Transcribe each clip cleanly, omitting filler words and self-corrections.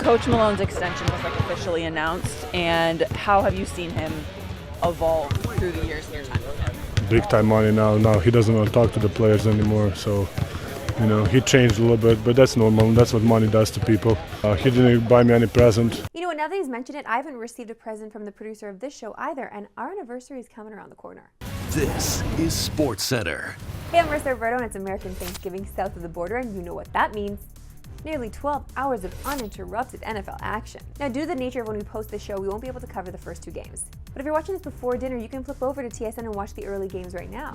Coach Malone's extension was officially announced, and how have you seen him evolve through the years in your time with him? Big time money now. Now he doesn't want to talk to the players anymore, so he changed a little bit, but that's normal. That's what money does to people. He didn't buy me any present. You know what, now that he's mentioned it, I haven't received a present from the producer of this show either, and our anniversary is coming around the corner. This is Sportscentre. Hey, I'm Marissa Roberto, and it's American Thanksgiving south of the border, and you know what that means. Nearly 12 hours of uninterrupted NFL action. Now, due to the nature of when we post this show, we won't be able to cover the first two games. But if you're watching this before dinner, you can flip over to TSN and watch the early games right now.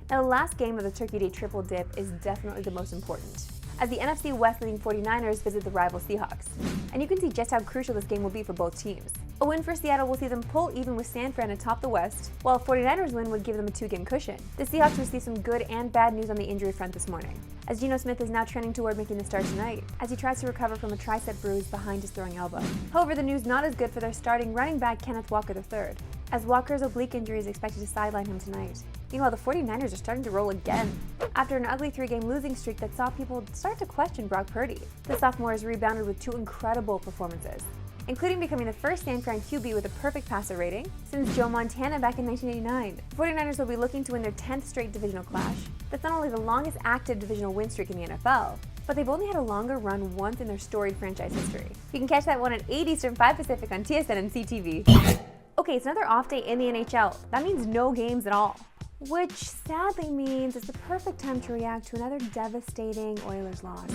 Now, the last game of the Turkey Day triple dip is definitely the most important, as the NFC West leading 49ers visit the rival Seahawks. And you can see just how crucial this game will be for both teams. A win for Seattle will see them pull even with San Fran atop the West, while a 49ers win would give them a 2-game cushion. The Seahawks received some good and bad news on the injury front this morning, as Geno Smith is now trending toward making the start tonight, as he tries to recover from a tricep bruise behind his throwing elbow. However, the news not as good for their starting running back Kenneth Walker III, as Walker's oblique injury is expected to sideline him tonight. Meanwhile, the 49ers are starting to roll again, after an ugly 3-game losing streak that saw people start to question Brock Purdy. The sophomore has rebounded with 2 incredible performances, including becoming the first San Fran QB with a perfect passer rating since Joe Montana back in 1989. The 49ers will be looking to win their 10th straight divisional clash. That's not only the longest active divisional win streak in the NFL, but they've only had a longer run once in their storied franchise history. You can catch that one at 8 Eastern, 5 Pacific on TSN and CTV. Okay, it's another off day in the NHL. That means no games at all, which sadly means it's the perfect time to react to another devastating Oilers loss.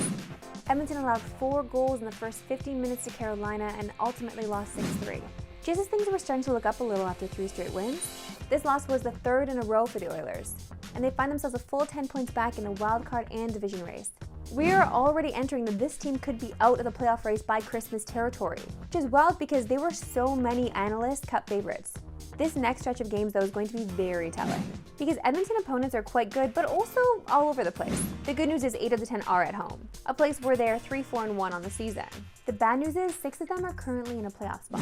Edmonton allowed 4 goals in the first 15 minutes to Carolina and ultimately lost 6-3. Just as things were starting to look up a little after 3 straight wins, this loss was the 3rd in a row for the Oilers, and they find themselves a full 10 points back in the wildcard and division race. We are already entering that this team could be out of the playoff race by Christmas territory, which is wild because they were so many analyst cup favorites. This next stretch of games, though, is going to be very telling, because Edmonton opponents are quite good, but also all over the place. The good news is 8 of the 10 are at home, a place where they are 3-4-1 on the season. The bad news is 6 of them are currently in a playoff spot,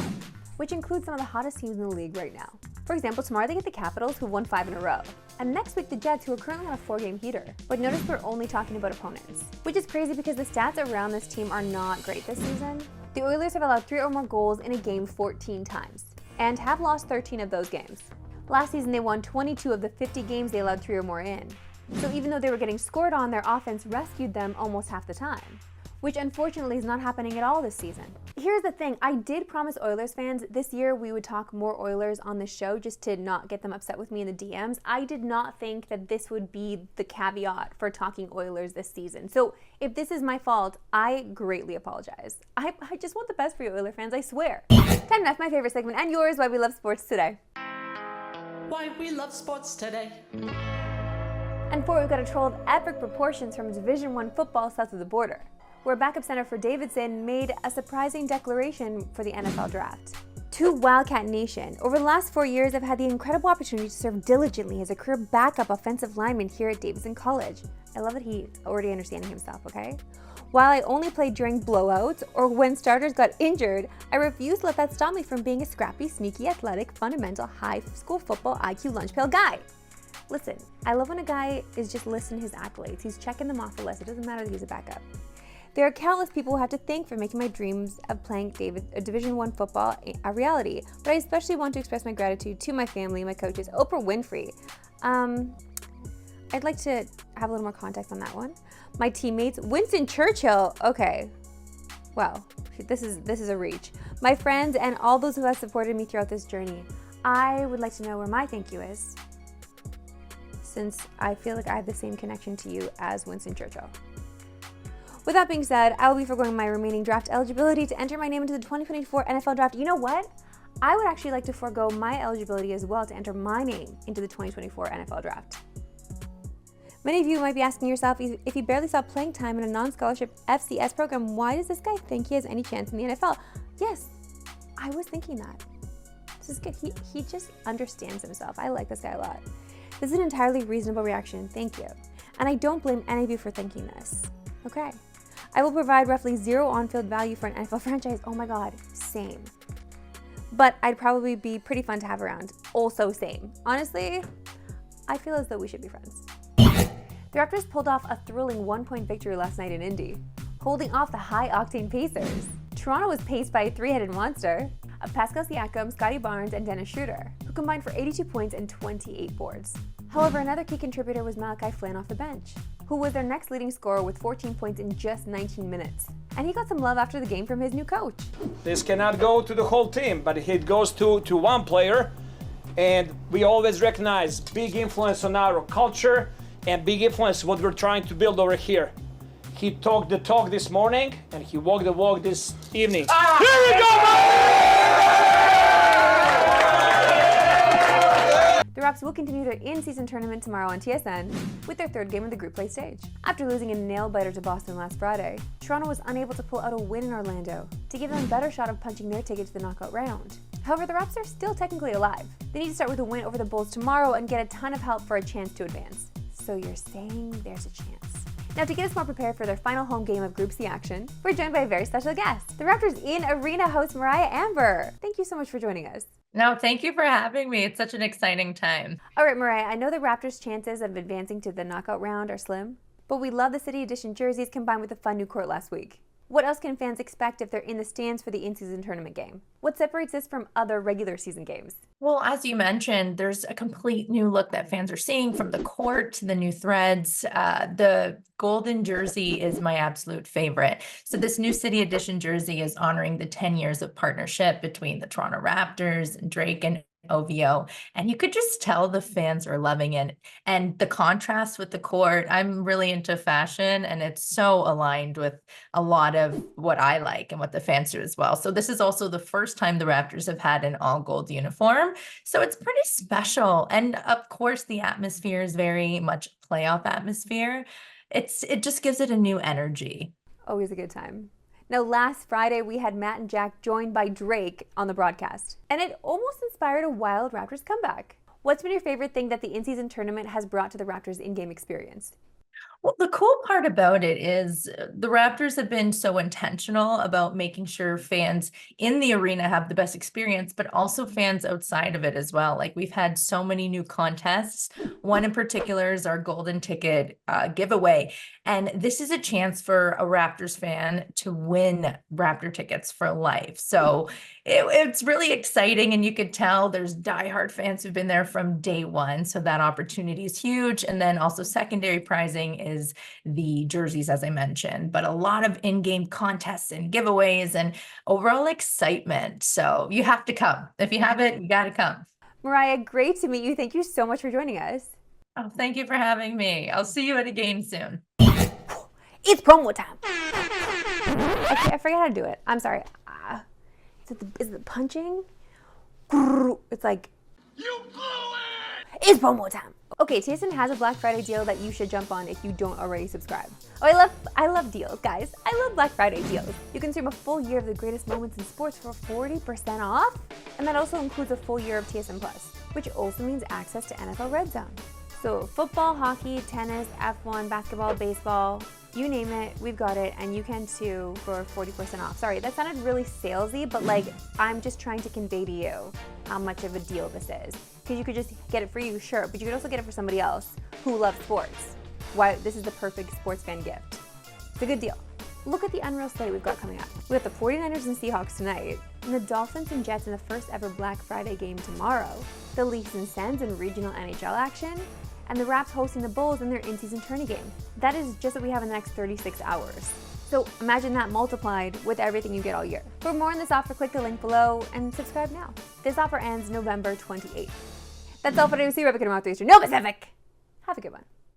which includes some of the hottest teams in the league right now. For example, tomorrow they get the Capitals, who won 5 in a row, and next week the Jets, who are currently on a 4-game heater. But notice we're only talking about opponents, which is crazy because the stats around this team are not great this season. The Oilers have allowed 3 or more goals in a game 14 times, and have lost 13 of those games. Last season they won 22 of the 50 games they allowed 3 or more in. So even though they were getting scored on, their offense rescued them almost half the time, which unfortunately is not happening at all this season. Here's the thing, I did promise Oilers fans this year we would talk more Oilers on the show just to not get them upset with me in the DMs. I did not think that this would be the caveat for talking Oilers this season. So if this is my fault, I greatly apologize. I just want the best for you Oilers fans, I swear. Time enough, my favorite segment and yours, Why We Love Sports Today. Why we love sports today. And for we've got a troll of epic proportions from Division I football south of the border, where backup center for Davidson made a surprising declaration for the NFL draft. To Wildcat Nation, over the last 4 years, I've had the incredible opportunity to serve diligently as a career backup offensive lineman here at Davidson College. I love that he's already understanding himself, okay? While I only played during blowouts or when starters got injured, I refused to let that stop me from being a scrappy, sneaky, athletic, fundamental, high school football IQ lunch pail guy. Listen, I love when a guy is just listing his accolades. He's checking them off the list. It doesn't matter that he's a backup. There are countless people who I have to thank for making my dreams of playing Division I football a reality, but I especially want to express my gratitude to my family, my coaches, Oprah Winfrey. I'd like to have a little more context on that one. My teammates, Winston Churchill, okay, well, this is a reach. My friends and all those who have supported me throughout this journey. I would like to know where my thank you is, since I feel like I have the same connection to you as Winston Churchill. With that being said, I will be forgoing my remaining draft eligibility to enter my name into the 2024 NFL Draft. You know what? I would actually like to forego my eligibility as well to enter my name into the 2024 NFL Draft. Many of you might be asking yourself, if he barely saw playing time in a non-scholarship FCS program, why does this guy think he has any chance in the NFL? Yes, I was thinking that. This is good. He just understands himself. I like this guy a lot. This is an entirely reasonable reaction. Thank you. And I don't blame any of you for thinking this. Okay. I will provide roughly 0 on-field value for an NFL franchise. Oh my God, same. But I'd probably be pretty fun to have around. Also same. Honestly, I feel as though we should be friends. The Raptors pulled off a thrilling 1-point victory last night in Indy, holding off the high-octane Pacers. Toronto was paced by a three-headed monster of Pascal Siakam, Scotty Barnes, and Dennis Schroeder, who combined for 82 points and 28 boards. However, another key contributor was Malachi Flynn off the bench, who was their next leading scorer with 14 points in just 19 minutes. And he got some love after the game from his new coach. This cannot go to the whole team, but it goes to one player. And we always recognize big influence on our culture and big influence what we're trying to build over here. He talked the talk this morning and he walked the walk this evening. Here we go! The Raps will continue their in-season tournament tomorrow on TSN with their third game of the group play stage. After losing a nail-biter to Boston last Friday, Toronto was unable to pull out a win in Orlando to give them a better shot of punching their ticket to the knockout round. However, the Raps are still technically alive. They need to start with a win over the Bulls tomorrow and get a ton of help for a chance to advance. So you're saying there's a chance. Now, to get us more prepared for their final home game of Group C action, we're joined by a very special guest, the Raptors in Arena host Mariah Amber. Thank you so much for joining us. No, thank you for having me. It's such an exciting time. All right, Mariah, I know the Raptors' chances of advancing to the knockout round are slim, but we love the City Edition jerseys combined with the fun new court last week. What else can fans expect if they're in the stands for the in-season tournament game? What separates this from other regular season games? Well, as you mentioned, there's a complete new look that fans are seeing, from the court to the new threads. The golden jersey is my absolute favorite. So this new City Edition jersey is honoring the 10 years of partnership between the Toronto Raptors and Drake and OVO, and you could just tell the fans are loving it. And the contrast with the court, I'm really into fashion, and it's so aligned with a lot of what I like and what the fans do as well. So this is also the first time the Raptors have had an all gold uniform, so it's pretty special. And of course, the atmosphere is very much playoff atmosphere. It just gives it a new energy. Always a good time. Now, last Friday, we had Matt and Jack joined by Drake on the broadcast, and it almost inspired a wild Raptors comeback. What's been your favorite thing that the in-season tournament has brought to the Raptors in-game experience? Well, the cool part about it is the Raptors have been so intentional about making sure fans in the arena have the best experience, but also fans outside of it as well. Like, we've had so many new contests. One in particular is our golden ticket giveaway. And this is a chance for a Raptors fan to win Raptor tickets for life. So it's really exciting. And you could tell there's diehard fans who've been there from day one. So that opportunity is huge. And then also secondary prizing is the jerseys, as I mentioned, but a lot of in-game contests and giveaways and overall excitement. So you have to come. If you haven't, you got to come. Mariah, great to meet you. Thank you so much for joining us. Oh, thank you for having me. I'll see you at a game soon. It's promo time. Okay, I forgot how to do it. I'm sorry. Is it the punching? It's like, you blew it! It's promo time. Okay, TSN has a Black Friday deal that you should jump on if you don't already subscribe. Oh, I love deals, guys. I love Black Friday deals. You can stream a full year of the greatest moments in sports for 40% off, and that also includes a full year of TSN Plus, which also means access to NFL Red Zone. So football, hockey, tennis, F1, basketball, baseball, you name it, we've got it, and you can too for 40% off. Sorry, that sounded really salesy, but like, I'm just trying to convey to you how much of a deal this is. Because you could just get it for you, sure, but you could also get it for somebody else who loves sports. Why, this is the perfect sports fan gift. It's a good deal. Look at the unreal slate we've got coming up. We got the 49ers and Seahawks tonight, and the Dolphins and Jets in the first ever Black Friday game tomorrow, the Leafs and Sens in regional NHL action, and the Raps hosting the Bulls in their in-season tourney game. That is just what we have in the next 36 hours. So imagine that multiplied with everything you get all year. For more on this offer, click the link below and subscribe now. This offer ends November 28th. That's all for today. We'll see you right back in a month. No Pacific. Have a good one.